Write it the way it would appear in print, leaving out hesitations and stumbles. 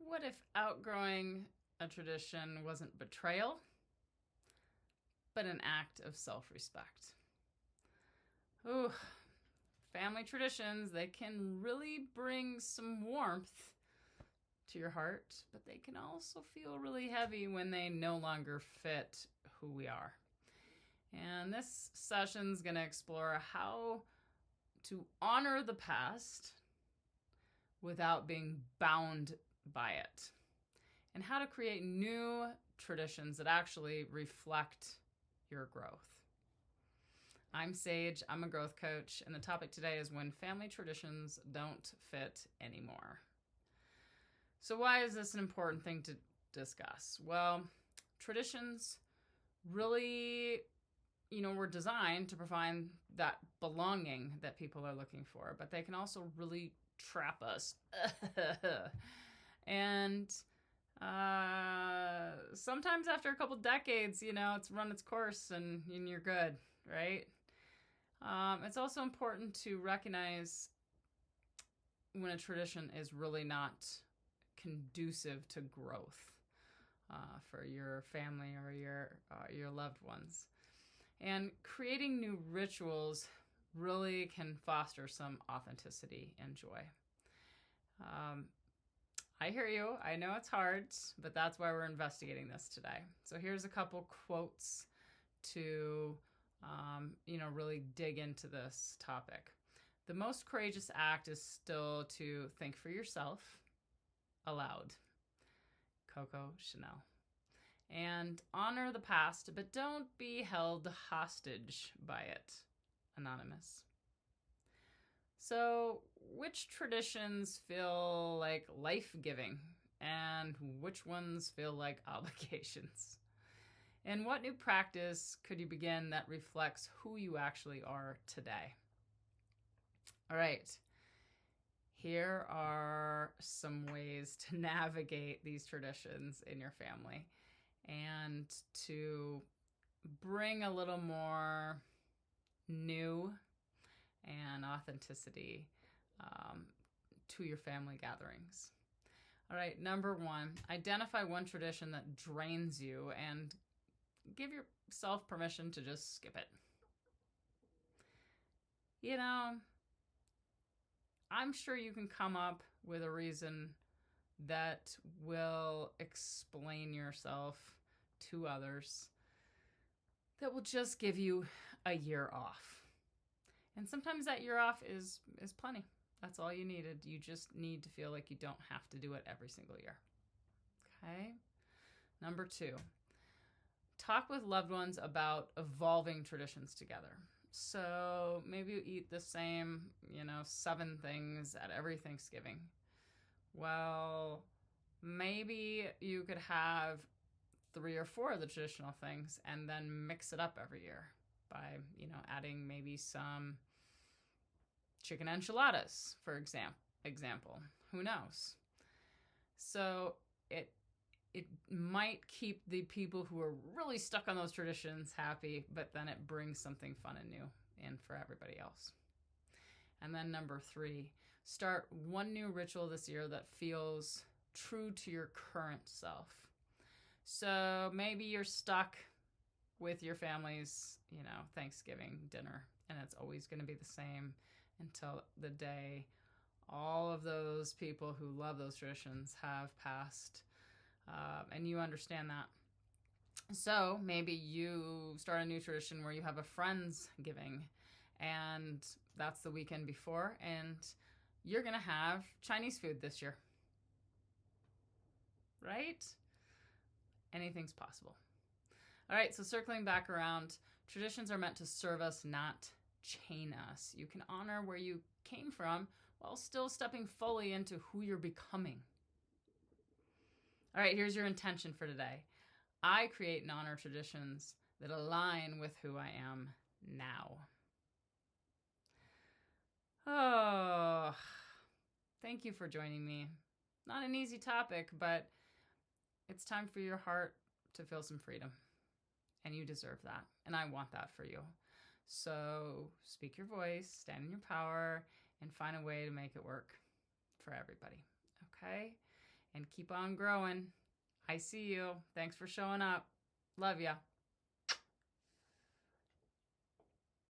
What if outgrowing a tradition wasn't betrayal, but an act of self-respect? Ooh, family traditions, they can really bring some warmth to your heart, but they can also feel really heavy when they no longer fit who we are. And this session's going to explore how to honor the past without being bound by it, and how to create new traditions that actually reflect your growth. I'm Sage, I'm a growth coach, and the topic today is when family traditions don't fit anymore. So why is this an important thing to discuss? Well, traditions really, were designed to provide that belonging that people are looking for, but they can also really trap us. And sometimes after a couple decades, it's run its course and you're good, right? It's also important to recognize when a tradition is really not conducive to growth for your family or your loved ones. And creating new rituals really can foster some authenticity and joy. I hear you. I know it's hard, but that's why we're investigating this today. So here's a couple quotes to, really dig into this topic. The most courageous act is still to think for yourself aloud. Coco Chanel. And honor the past, but don't be held hostage by it. Anonymous. So, which traditions feel like life-giving and which ones feel like obligations? And what new practice could you begin that reflects who you actually are today? All right. Here are some ways to navigate these traditions in your family and to bring a little more new and authenticity to your family gatherings. All right, number one, identify one tradition that drains you and give yourself permission to just skip it. I'm sure you can come up with a reason that will explain yourself to others that will just give you a year off. And sometimes that year off is plenty. That's all you needed. You just need to feel like you don't have to do it every single year. Okay? Number two, talk with loved ones about evolving traditions together. So maybe you eat the same, 7 things at every Thanksgiving. Well, maybe you could have 3 or 4 of the traditional things and then mix it up every year by, adding maybe some chicken enchiladas, for example. Who knows? So it might keep the people who are really stuck on those traditions happy, but then it brings something fun and new in for everybody else. And then number 3, start one new ritual this year that feels true to your current self. So maybe you're stuck with your family's, Thanksgiving dinner, and it's always going to be the same until the day all of those people who love those traditions have passed. And you understand that. So maybe you start a new tradition where you have a Friendsgiving, and that's the weekend before, and you're going to have Chinese food this year. Right? Anything's possible. All right, so circling back around, traditions are meant to serve us, not chain us. You can honor where you came from while still stepping fully into who you're becoming. All right, here's your intention for today. I create and honor traditions that align with who I am now. Oh, thank you for joining me. Not an easy topic, but it's time for your heart to feel some freedom. And you deserve that. And I want that for you. So speak your voice, stand in your power, and find a way to make it work for everybody. Okay? and keep on growing. I see you. Thanks for showing up. Love ya.